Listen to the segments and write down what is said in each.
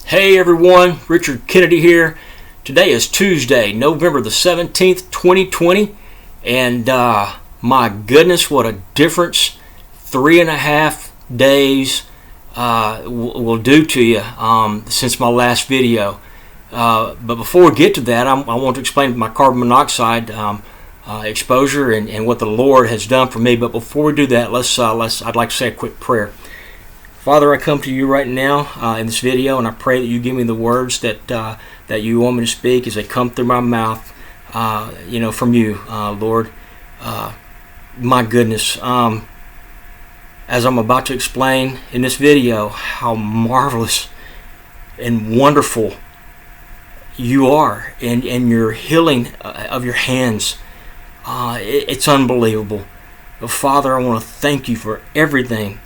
Hey everyone, Richard Kennedy here. Today is Tuesday, November the 17th, 2020, and my goodness, what a difference 3.5 days will do to you since my last video. But before we get to that, I want to explain my carbon monoxide exposure and what the Lord has done for me. But before we do that, I'd like to say a quick prayer. Father, I come to you right now in this video, and I pray that you give me the words that you want me to speak as they come through my mouth, from you, Lord. My goodness, as I'm about to explain in this video how marvelous and wonderful you are and your healing of your hands. It's unbelievable. But Father, I want to thank you for everything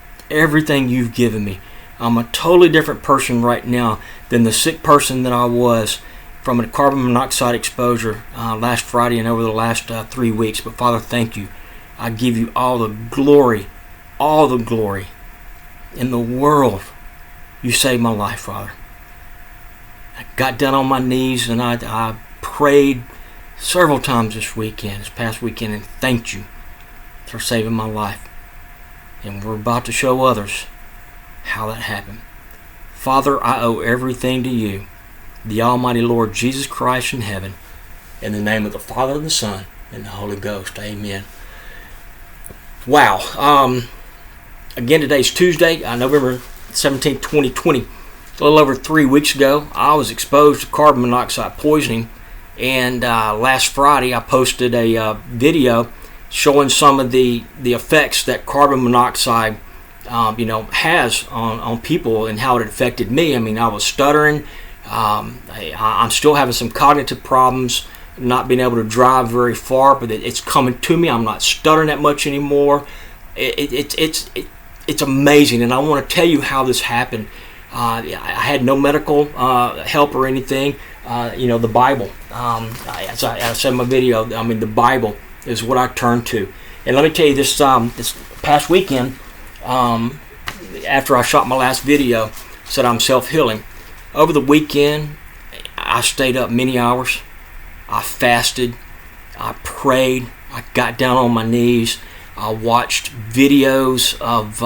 you've given me. I'm a totally different person right now than the sick person that I was from a carbon monoxide exposure last Friday and over the last 3 weeks. But Father, thank you. I give you all the glory in the world. You saved my life, Father. I got down on my knees and I prayed several times this past weekend, and thanked you for saving my life. And we're about to show others how that happened. Father, I owe everything to you, the Almighty Lord Jesus Christ in heaven. In the name of the Father, and the Son, and the Holy Ghost. Amen. Wow. Again, today's Tuesday, November 17, 2020. A little over 3 weeks ago, I was exposed to carbon monoxide poisoning. And last Friday, I posted a video showing some of the effects that carbon monoxide has on people and how it affected me. I mean, I was stuttering. I'm still having some cognitive problems, not being able to drive very far, but it's coming to me. I'm not stuttering that much anymore. It's amazing, and I want to tell you how this happened. I had no medical help or anything. The Bible. As I said in my video, the Bible is what I turn to. And let me tell you, this past weekend, after I shot my last video, said I'm self-healing. Over the weekend, I stayed up many hours. I fasted. I prayed. I got down on my knees. I watched videos of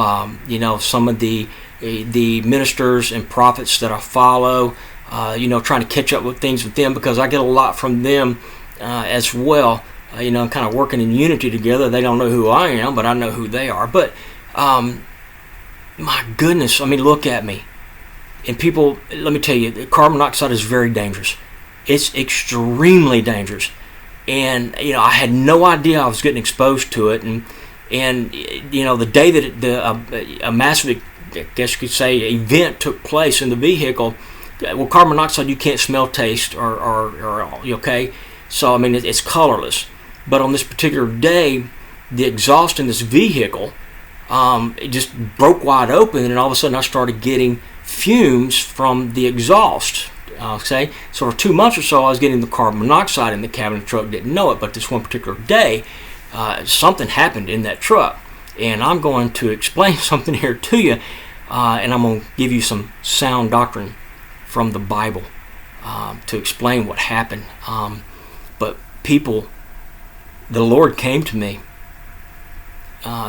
some of the ministers and prophets that I follow. Trying to catch up with things with them, because I get a lot from them as well. Kind of working in unity together. They don't know who I am, but I know who they are. But my goodness, look at me. And people, let me tell you, carbon monoxide is very dangerous. It's extremely dangerous. And I had no idea I was getting exposed to it. And the day that a massive, I guess you could say, event took place in the vehicle. Well, carbon monoxide you can't smell, taste, or okay. So it's colorless. But on this particular day, the exhaust in this vehicle, it just broke wide open, and all of a sudden I started getting fumes from the exhaust. Okay, so for 2 months or so, I was getting the carbon monoxide in the cabin of the truck. Didn't know it, but this one particular day, something happened in that truck, and I'm going to explain something here to you, and I'm going to give you some sound doctrine from the Bible to explain what happened. But people, the Lord came to me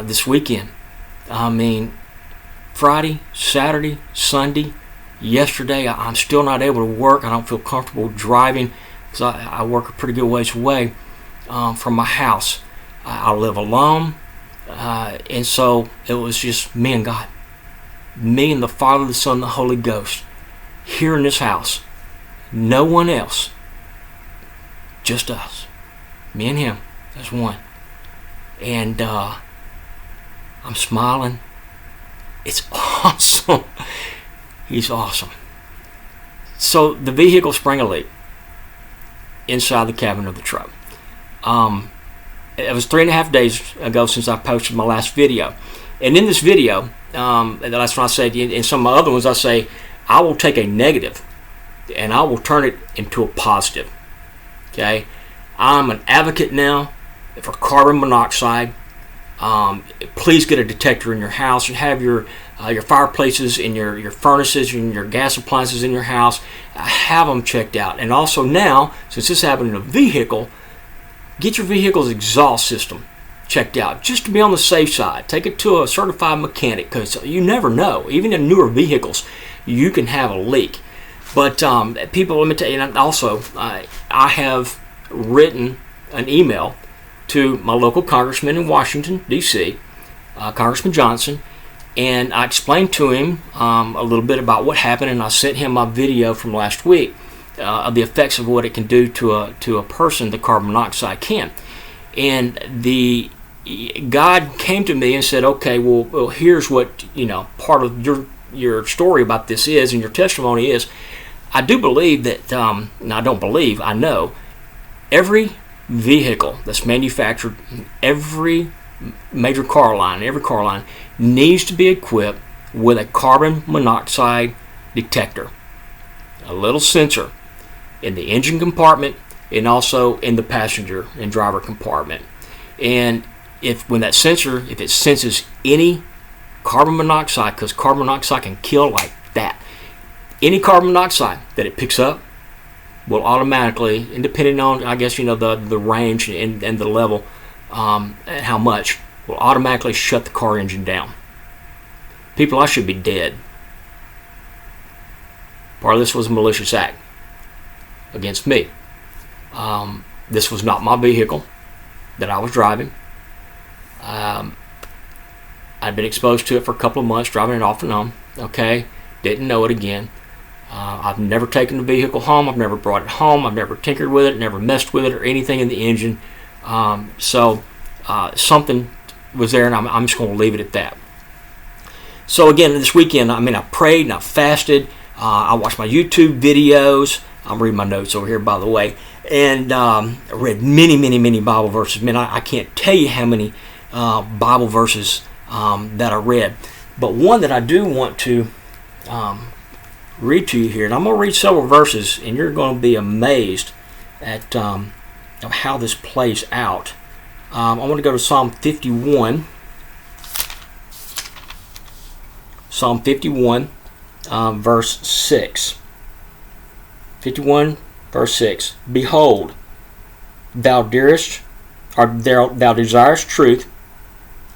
this weekend. Friday, Saturday, Sunday, yesterday. I'm still not able to work. I don't feel comfortable driving because I work a pretty good ways away from my house. I live alone, and so it was just me and God, me and the Father, the Son, and the Holy Ghost here in this house. No one else, just us, me and Him. That's one. And I'm smiling. It's awesome. He's awesome. So the vehicle sprang a leak inside the cabin of the truck. It was 3.5 days ago since I posted my last video. And in this video, that's when I say, in some of my other ones, I say, I will take a negative and I will turn it into a positive. Okay? I'm an advocate now for carbon monoxide. Please get a detector in your house and have your your fireplaces, and your furnaces, and your gas appliances in your house. Have them checked out. And also now, since this happened in a vehicle, get your vehicle's exhaust system checked out, just to be on the safe side. Take it to a certified mechanic, because you never know. Even in newer vehicles, you can have a leak. But people, let me tell you, and also I have written an email to my local congressman in Washington, D.C., Congressman Johnson, and I explained to him a little bit about what happened, and I sent him my video from last week of the effects of what it can do to a person, the carbon monoxide can. And God came to me and said, okay, well here's what, part of your story about this is, and your testimony is. I do believe that, I don't believe, I know, every vehicle that's manufactured, every major car line needs to be equipped with a carbon monoxide detector, a little sensor in the engine compartment and also in the passenger and driver compartment. And when that sensor, if it senses any carbon monoxide, because carbon monoxide can kill like that, any carbon monoxide that it picks up will automatically, and depending on, I guess, the range and the level, and how much, will automatically shut the car engine down. People, I should be dead. Part of this was a malicious act against me. This was not my vehicle that I was driving. I'd been exposed to it for a couple of months, driving it off and on. Okay, didn't know it again. I've never taken the vehicle home. I've never brought it home. I've never tinkered with it, never messed with it or anything in the engine. So something was there, and I'm just going to leave it at that. So again, this weekend, I prayed and I fasted. I watched my YouTube videos. I'm reading my notes over here, by the way. And I read many Bible verses. Man, I can't tell you how many Bible verses that I read. But one that I do want to read to you here, and I'm going to read several verses, and you're going to be amazed at how this plays out. I want to go to Psalm 51. Psalm 51, verse 6. 51, verse 6. Behold, thou desirest truth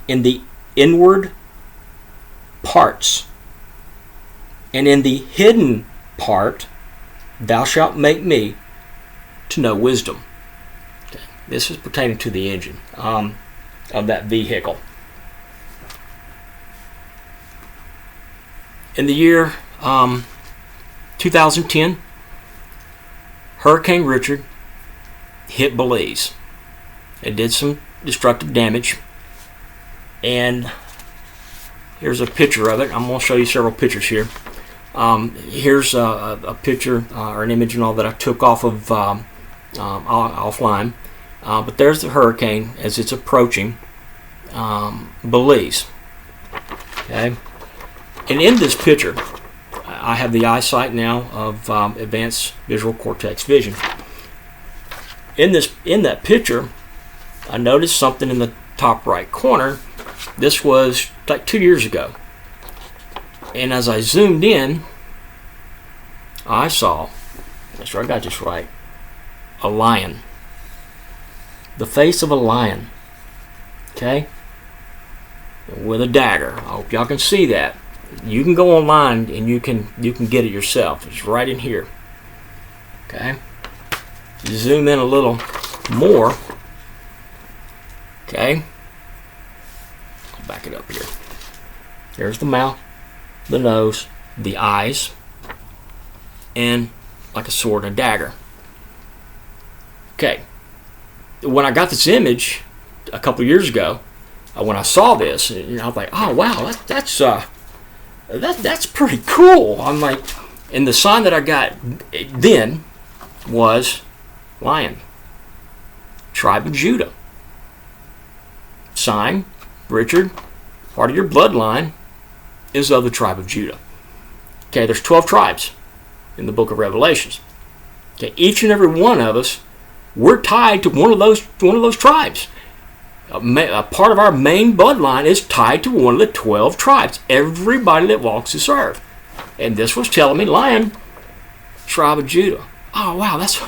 in the inward parts, and in the hidden part thou shalt make me to know wisdom. Okay. This is pertaining to the engine of that vehicle. In the year 2010, Hurricane Richard hit Belize. It did some destructive damage, and here's a picture of it. I'm going to show you several pictures here. Here's a picture or an image and all that I took off of offline. But there's the hurricane as it's approaching Belize. Okay, and in this picture, I have the eyesight now of advanced visual cortex vision. In that picture, I noticed something in the top right corner. This was like 2 years ago. And as I zoomed in, I saw, make sure I got this right, a lion. The face of a lion. Okay? With a dagger. I hope y'all can see that. You can go online and you can get it yourself. It's right in here. Okay? Zoom in a little more. Okay? I'll back it up here. There's the mouth, the nose, the eyes, and like a sword and a dagger. Okay. When I got this image a couple years ago, when I saw this, I was like, oh wow, that's pretty cool. I'm like, and the sign that I got then was lion, tribe of Judah. Sign, Richard, part of your bloodline is of the tribe of Judah. Okay, there's 12 tribes in the book of Revelations. Okay, each and every one of us, we're tied to one of those tribes. a part of our main bloodline is tied to one of the 12 tribes. Everybody that walks this earth. And this was telling me Lion, tribe of Judah. Oh, wow, that's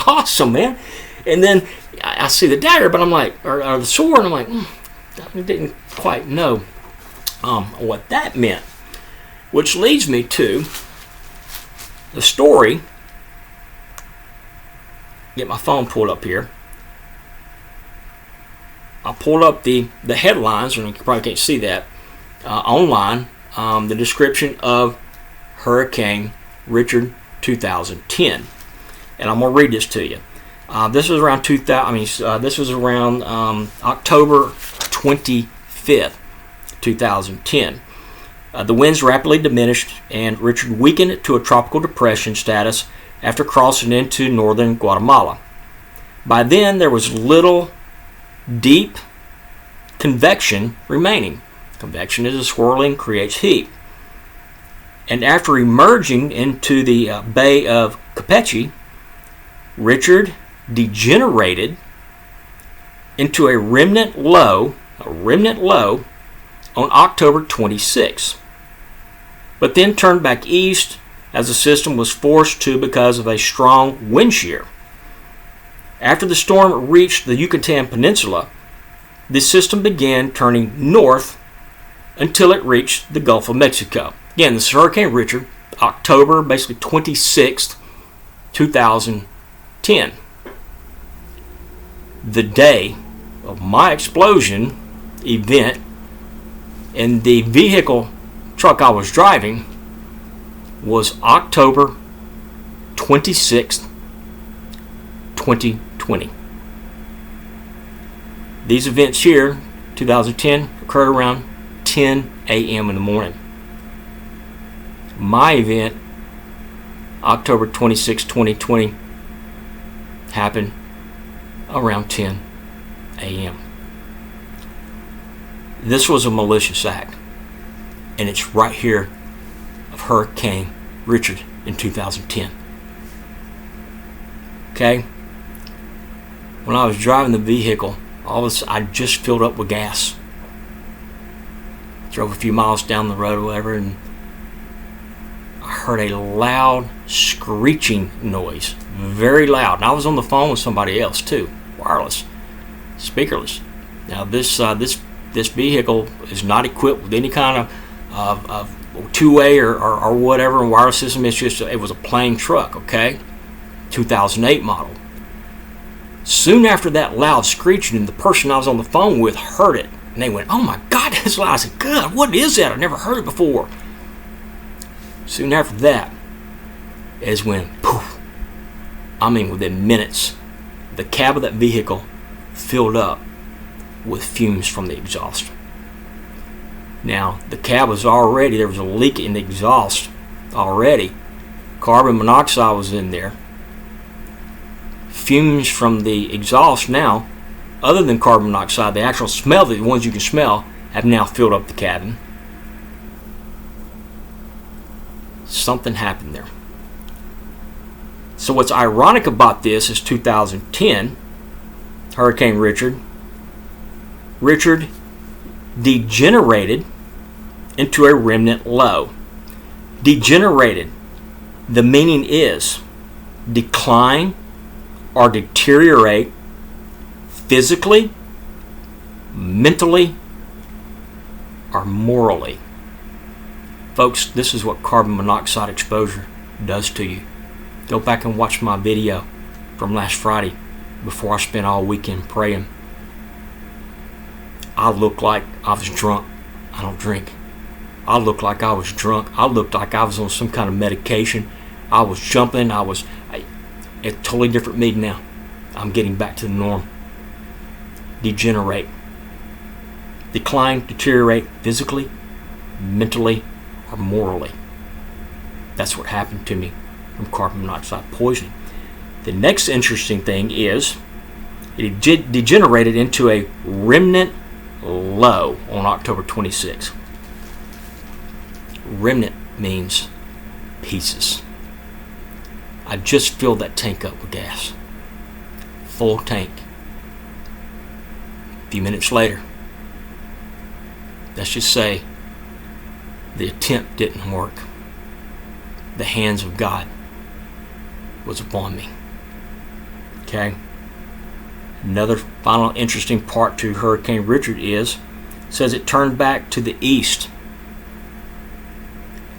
awesome, man. And then I see the dagger, but I'm like, or the sword, and I'm like, I didn't quite know what that meant. Which leads me to the story. Get my phone pulled up here. I pulled up the headlines, and you probably can't see that online. The description of Hurricane Richard 2010, and I'm gonna read this to you. This was around this was around October 25th, 2010. The winds rapidly diminished, and Richard weakened to a tropical depression status after crossing into northern Guatemala. By then, there was little deep convection remaining. Convection is a swirling, creates heat. And after emerging into the Bay of Campeche, Richard degenerated into a remnant low on October 26, but then turned back east as the system was forced to because of a strong wind shear. After the storm reached the Yucatan Peninsula, the system began turning north until it reached the Gulf of Mexico. Again, this is Hurricane Richard, October, basically 26th, 2010. The day of my explosion event in the vehicle truck I was driving was October 26th, 2020. These events here, 2010, occurred around 10 a.m. in the morning. My event, October 26, 2020, happened around 10 a.m. This was a malicious act, and it's right here of Hurricane Richard in 2010. Okay? When I was driving the vehicle, I just filled up with gas. Drove a few miles down the road or whatever, and I heard a loud screeching noise, very loud. And I was on the phone with somebody else too, wireless, speakerless. Now this vehicle is not equipped with any kind of two-way or whatever and wireless system. It was a plain truck, okay, 2008 model. Soon after that loud screeching, the person I was on the phone with heard it, and they went, "Oh my God, that's loud!" I said, "God, what is that? I've never heard it before." Soon after that is when, poof, within minutes, the cab of that vehicle filled up with fumes from the exhaust. Now, the cab was there was a leak in the exhaust already. Carbon monoxide was in there. Fumes from the exhaust now, other than carbon monoxide, the actual smell, the ones you can smell, have now filled up the cabin. Something happened there. So what's ironic about this is 2010, Hurricane Richard degenerated into a remnant low. Degenerated, the meaning is decline or deteriorate physically, mentally, or morally. Folks, this is what carbon monoxide exposure does to you. Go back and watch my video from last Friday before I spent all weekend praying. I looked like I was drunk. I don't drink. I looked like I was drunk. I looked like I was on some kind of medication. I was jumping. It's totally different me now. I'm getting back to the norm. Degenerate. Decline, deteriorate physically, mentally, or morally. That's what happened to me from carbon monoxide poisoning. The next interesting thing is it degenerated into a remnant low on October 26. Remnant means pieces. I just filled that tank up with gas. Full tank. A few minutes later, let's just say the attempt didn't work. The hands of God was upon me. Okay? Another final interesting part to Hurricane Richard says it turned back to the east.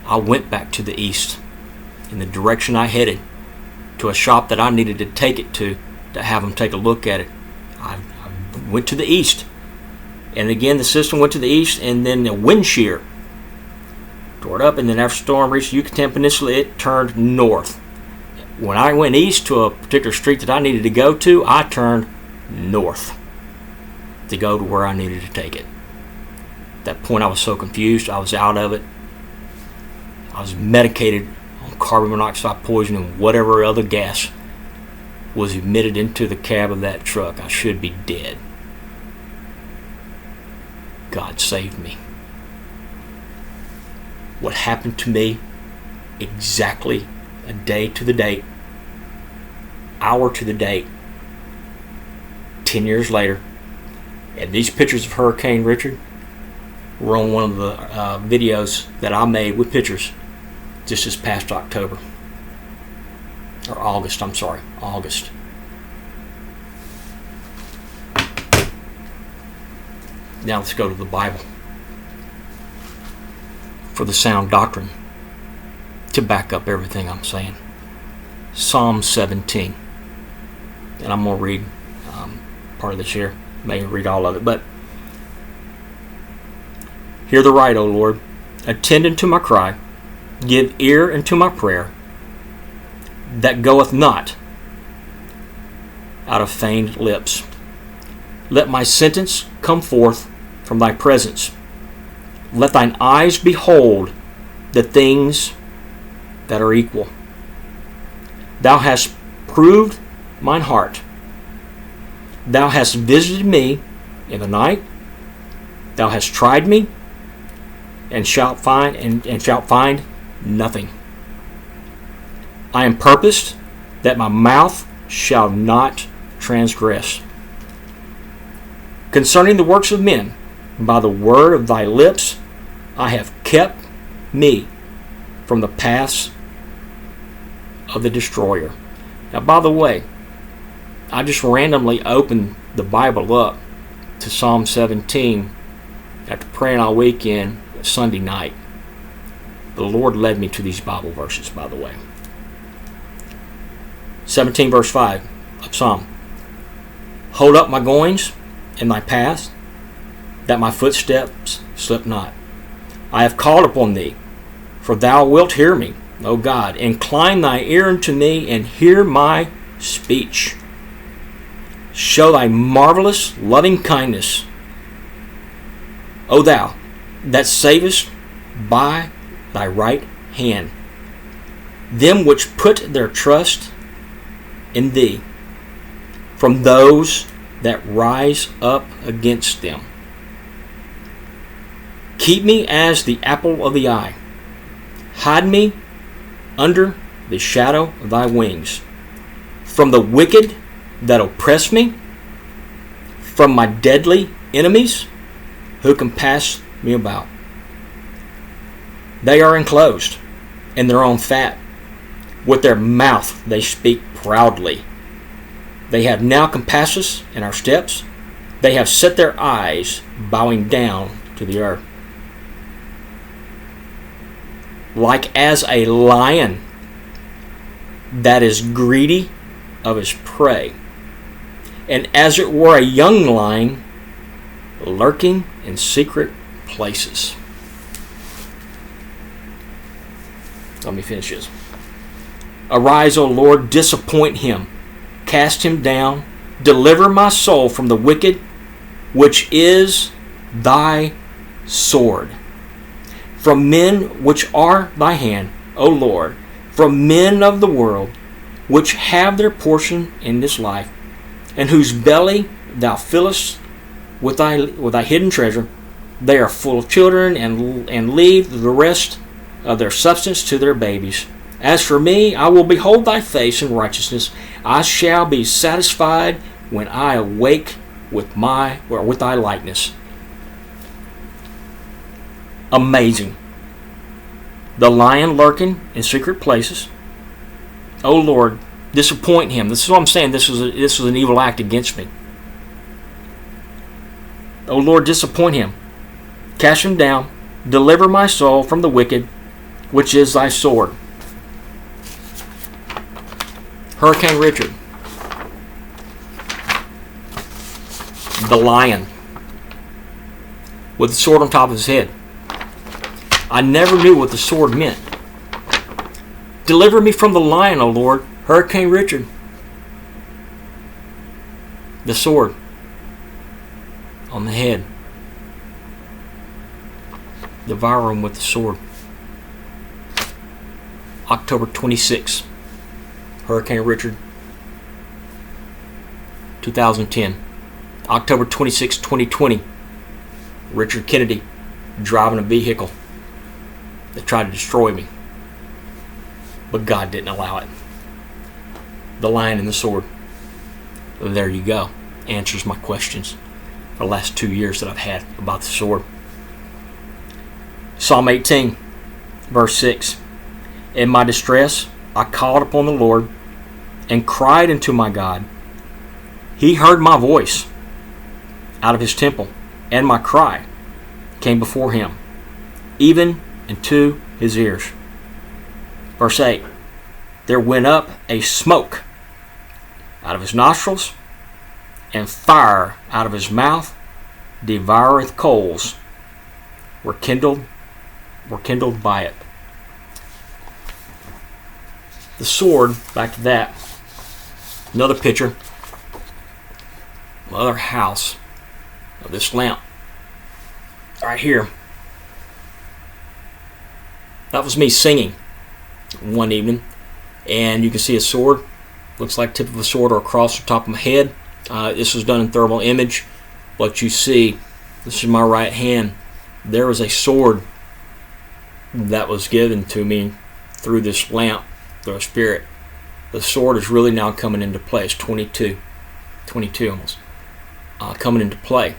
I went back to the east in the direction I headed, to a shop that I needed to take it to have them take a look at it. I went to the east, and again the system went to the east, and then the wind shear tore it up, and then after the storm reached the Yucatan Peninsula, it turned north. When I went east to a particular street that I needed to go to, I turned north to go to where I needed to take it. At that point I was so confused, I was out of it. I was medicated on carbon monoxide poison and whatever other gas was emitted into the cab of that truck. I should be dead. God saved me. What happened to me exactly a day to the date, hour to the date, 10 years later, and these pictures of Hurricane Richard were on one of the videos that I made with pictures just this past October. Or August, I'm sorry, August. Now let's go to the Bible for the sound doctrine to back up everything I'm saying. Psalm 17. And I'm going to read part of this here. May read all of it, but hear the right, O Lord. Attend unto my cry. Give ear unto my prayer, that goeth not out of feigned lips. Let my sentence come forth from thy presence. Let thine eyes behold the things that are equal. Thou hast proved mine heart. Thou hast visited me in the night. Thou hast tried me, and shalt find nothing. I am purposed that my mouth shall not transgress. Concerning the works of men, by the word of thy lips, I have kept me from the paths of the destroyer. Now, by the way, I just randomly opened the Bible up to Psalm 17 after praying all weekend Sunday night. The Lord led me to these Bible verses, by the way. 17 verse 5 of Psalm. Hold up my goings in thy paths, that my footsteps slip not. I have called upon thee, for thou wilt hear me, O God. Incline thy ear unto me, and hear my speech. Show thy marvelous loving kindness, O thou that savest by thy right hand them which put their trust in thee, from those that rise up against them. Keep me as the apple of the eye. Hide me under the shadow of thy wings, from the wicked that oppress me, from my deadly enemies who compass me about. They are enclosed in their own fat. With their mouth they speak proudly. They have now compassed us in our steps. They have set their eyes bowing down to the earth. Like as a lion that is greedy of his prey, and as it were a young lion lurking in secret places. Let me finish this. Arise, O Lord, disappoint him, cast him down, deliver my soul from the wicked, which is thy sword. From men which are thy hand, O Lord, from men of the world, which have their portion in this life, and whose belly thou fillest with thy hidden treasure. They are full of children, and leave the rest of their substance to their babies. As for me, I will behold thy face in righteousness. I shall be satisfied when I awake with thy likeness. Amazing. The lion lurking in secret places. O Lord, disappoint him. This is what I'm saying. This was an evil act against me. O Lord, disappoint him. Cast him down. Deliver my soul from the wicked, which is thy sword. Hurricane Richard. The lion with the sword on top of his head. I never knew what the sword meant. Deliver me from the lion, O Lord. Hurricane Richard. The sword on the head. Devour him with the sword. October 26, Hurricane Richard, 2010. October 26, 2020, Richard Kennedy driving a vehicle that tried to destroy me. But God didn't allow it. The lion and the sword. There you go. Answers my questions for the last 2 years that I've had about the sword. Psalm 18, verse 6. In my distress, I called upon the Lord and cried unto my God. He heard my voice out of his temple, and my cry came before him, even into his ears. Verse 8. There went up a smoke out of his nostrils, and fire out of his mouth devoureth coals, were kindled by it. The sword, back to that. Another picture. Another house of this lamp. Right here. That was me singing one evening. And you can see a sword. Looks like tip of a sword or a cross on top of my head. This was done in thermal image. But you see, this is my right hand. There was a sword that was given to me through this lamp, through a spirit. The sword is really now coming into play. It's 22 almost, coming into play.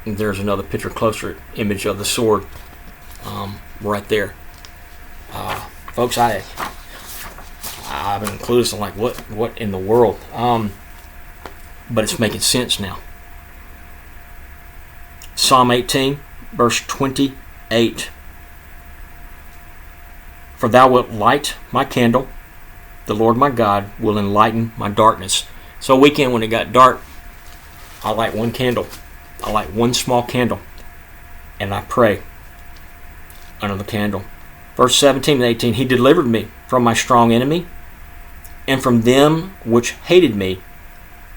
There's another picture, closer image of the sword, right there. Folks, I've been clueless on like what in the world, but it's making sense now. Psalm 18, verse 28. For thou wilt light my candle, the Lord my God will enlighten my darkness. So weekend when it got dark, I light one candle. I light one small candle, and I pray under the candle. Verse 17 and 18, He delivered me from my strong enemy, and from them which hated me,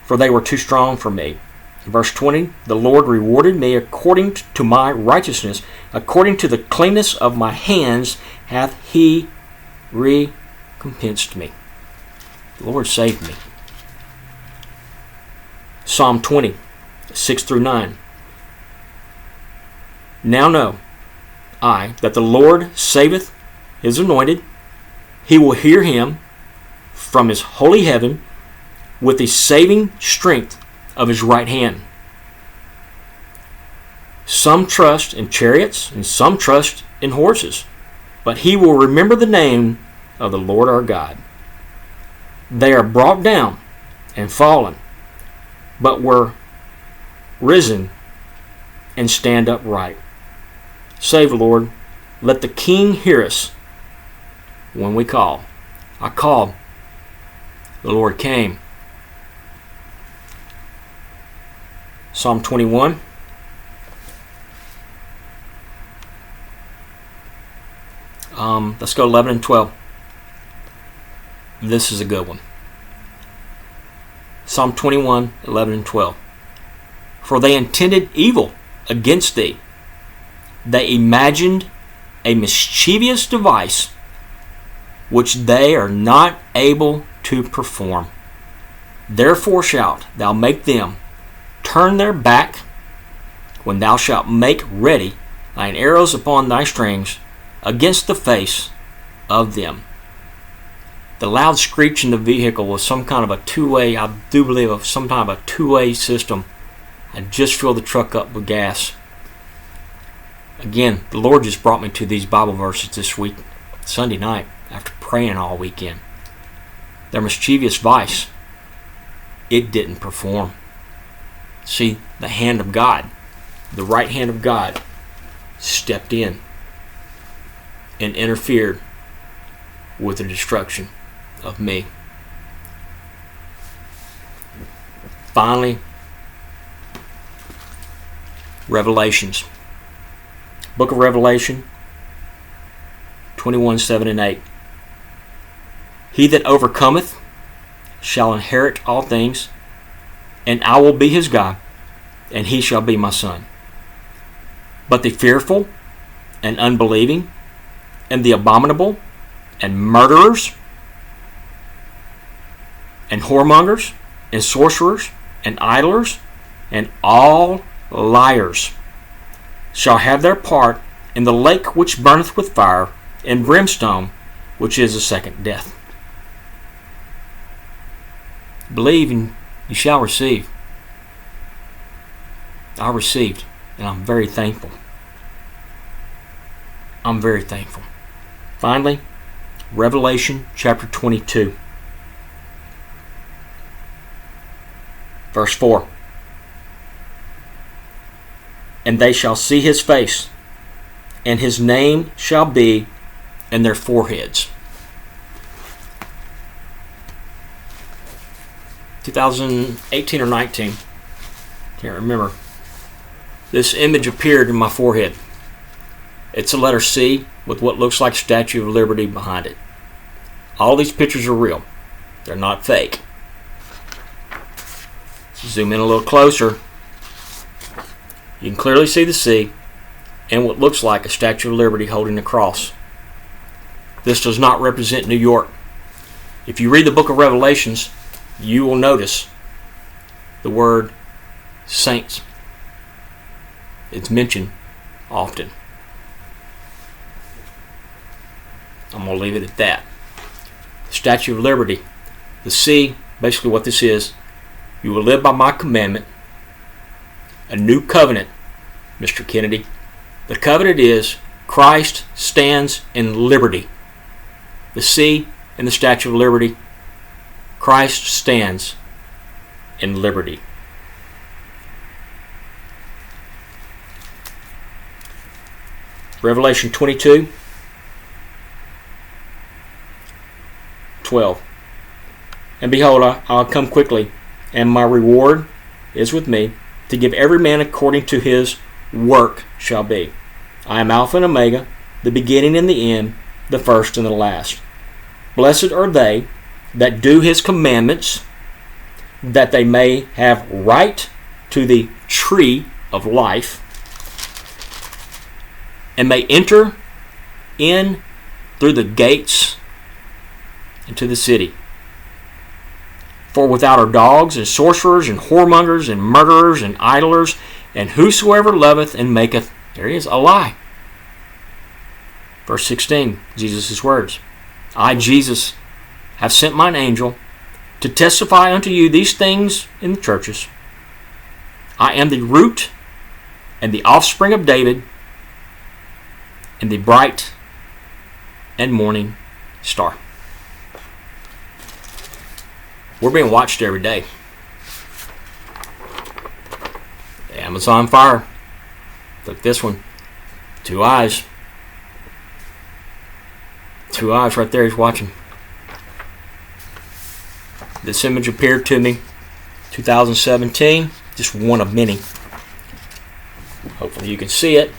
for they were too strong for me. Verse 20, the Lord rewarded me according to my righteousness, according to the cleanness of my hands hath He recompensed me. The Lord saved me. Psalm 20, 6 through 9. Now know I that the Lord saveth His anointed. He will hear him from His holy heaven with the saving strength of His right hand. Some trust in chariots and some trust in horses, but He will remember the name of the Lord our God. They are brought down and fallen, but were risen and stand upright. Save, Lord, let the King hear us when we call. I called, the Lord came. Psalm 21. Let's go 11 and 12. This is a good one. Psalm 21, 11 and 12. For they intended evil against thee. They imagined a mischievous device which they are not able to perform. Therefore shalt thou make them turn their back when thou shalt make ready thine arrows upon thy strings against the face of them. The loud screech in the vehicle was some kind of a two-way, I do believe, of some kind of a two-way system. I just filled the truck up with gas. Again, the Lord just brought me to these Bible verses this week, Sunday night, after praying all weekend. Their mischievous vice, it didn't perform. See, the hand of God, the right hand of God, stepped in and interfered with the destruction of me. Finally, Revelations. Book of Revelation 21:7-8. He that overcometh shall inherit all things, and I will be his God, and he shall be my son. But the fearful and unbelieving, and the abominable, and murderers, and whoremongers, and sorcerers, and idlers, and all liars shall have their part in the lake which burneth with fire and brimstone, which is the second death. Believe and you shall receive. I received, and I'm very thankful. I'm very thankful. Finally, Revelation chapter 22, verse 4. And they shall see his face, and his name shall be in their foreheads. 2018 or 19, can't remember. This image appeared in my forehead. It's a letter C with what looks like Statue of Liberty behind it. All these pictures are real. They're not fake. Zoom in a little closer. You can clearly see the C and what looks like a Statue of Liberty holding a cross. This does not represent New York. If you read the book of Revelations, you will notice the word saints. It's mentioned often. I'm going to leave it at that. Statue of Liberty. The C, basically what this is, you will live by my commandment. A new covenant, Mr. Kennedy. The covenant is Christ stands in liberty. The C in the Statue of Liberty, Christ stands in liberty. Revelation 22:12. And behold, I'll come quickly, and my reward is with me, to give every man according to his work shall be. I am Alpha and Omega, the beginning and the end, the first and the last. Blessed are they that do his commandments, that they may have right to the tree of life, and may enter in through the gates into the city. For without are dogs, and sorcerers, and whoremongers, and murderers, and idlers, and whosoever loveth and maketh, there he is, a lie. Verse 16, Jesus' words. I, Jesus, have sent mine angel to testify unto you these things in the churches. I am the root and the offspring of David, and the bright and morning star. We're being watched every day. The Amazon fire. Look, this one. 2 eyes. 2 eyes right there. He's watching. This image appeared to me 2017. Just one of many. Hopefully you can see it.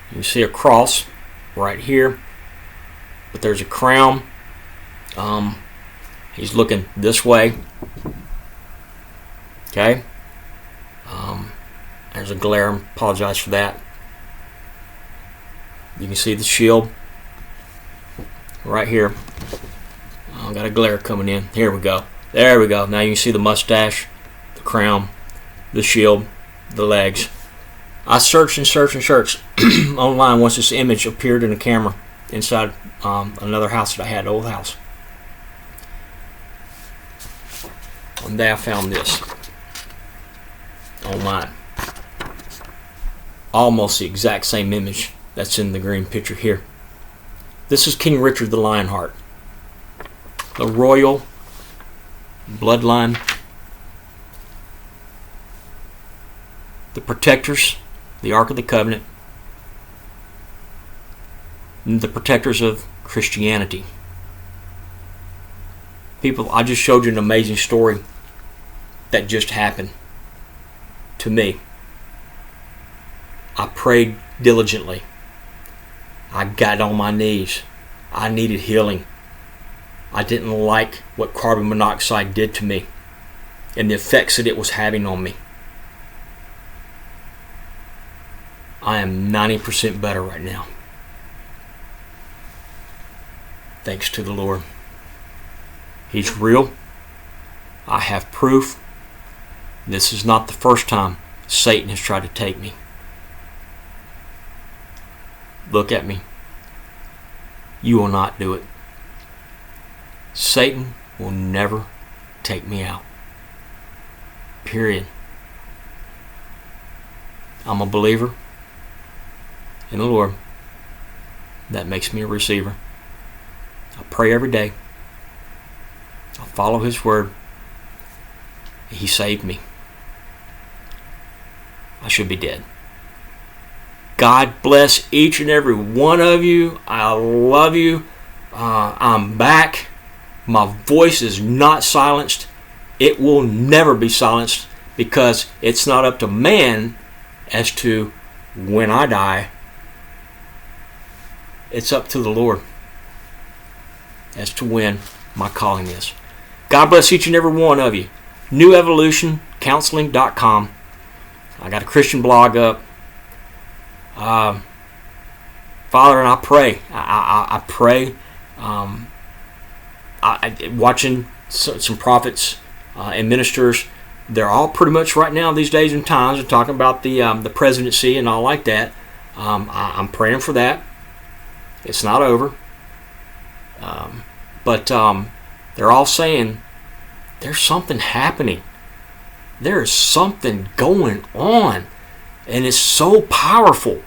You can see a cross right here. But there's a crown. He's looking this way. Okay. There's a glare. I apologize for that. You can see the shield right here. Oh, got a glare coming in. Here we go. There we go. Now you can see the mustache, the crown, the shield, the legs. I searched and searched and searched online once this image appeared in a camera inside another house that I had, an old house. One day I found this online. Almost the exact same image that's in the green picture here. This is King Richard the Lionheart. The royal bloodline. The protectors, the Ark of the Covenant. And the protectors of Christianity. People, I just showed you an amazing story that just happened to me. I prayed diligently. I got on my knees. I needed healing. I didn't like what carbon monoxide did to me and the effects that it was having on me. I am 90% better right now. Thanks to the Lord. He's real. I have proof. This is not the first time Satan has tried to take me. Look at me. You will not do it. Satan will never take me out. Period. I'm a believer in the Lord. That makes me a receiver. I pray every day. I follow His word. He saved me. I should be dead. God bless each and every one of you. I love you. I'm back. My voice is not silenced. It will never be silenced because it's not up to man as to when I die. It's up to the Lord as to when my calling is. God bless each and every one of you. NewEvolutionCounseling.com. I got a Christian blog up. Father, and I pray. I pray. Watching some prophets and ministers, they're all pretty much right now these days and times are talking about the presidency and all like that. I'm praying for that. It's not over. But they're all saying there's something happening. There is something going on. And it's so powerful.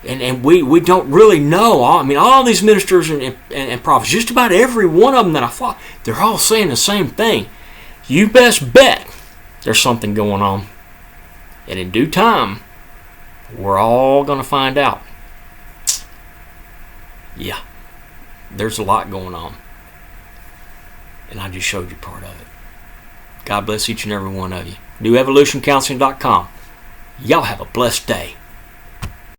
And we don't really know. I mean, all these ministers and prophets, just about every one of them that I fought, they're all saying the same thing. You best bet there's something going on. And in due time, we're all going to find out. Yeah, there's a lot going on. And I just showed you part of it. God bless each and every one of you. NewEvolutionCounseling.com. Y'all have a blessed day.